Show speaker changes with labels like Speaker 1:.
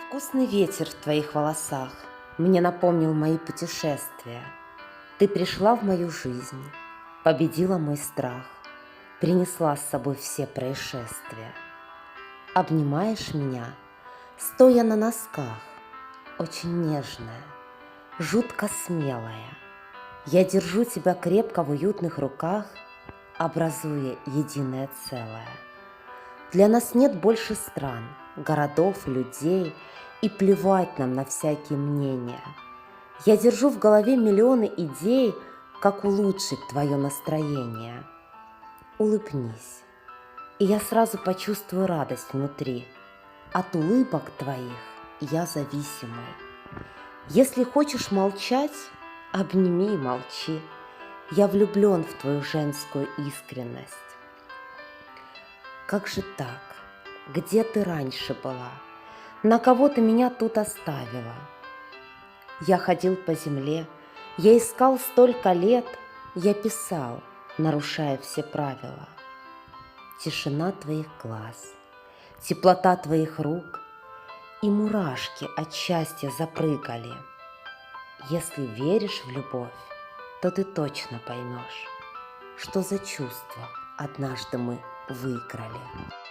Speaker 1: Вкусный ветер в твоих волосах мне напомнил мои путешествия. Ты пришла в мою жизнь, победила мой страх, принесла с собой все происшествия. Обнимаешь меня, стоя на носках, очень нежная, жутко смелая. Я держу тебя крепко в уютных руках, образуя единое целое. Для нас нет больше стран, городов, людей, и плевать нам на всякие мнения. Я держу в голове миллионы идей, как улучшить твое настроение. Улыбнись, и я сразу почувствую радость внутри. От улыбок твоих я зависимый. Если хочешь молчать, обними и молчи. Я влюблен в твою женскую искренность. Как же так? Где ты раньше была? На кого ты меня тут оставила? Я ходил по земле, я искал столько лет, я писал, нарушая все правила. Тишина твоих глаз, теплота твоих рук и мурашки от счастья запрыгали. Если веришь в любовь, то ты точно поймешь, что за чувство однажды мы выиграли.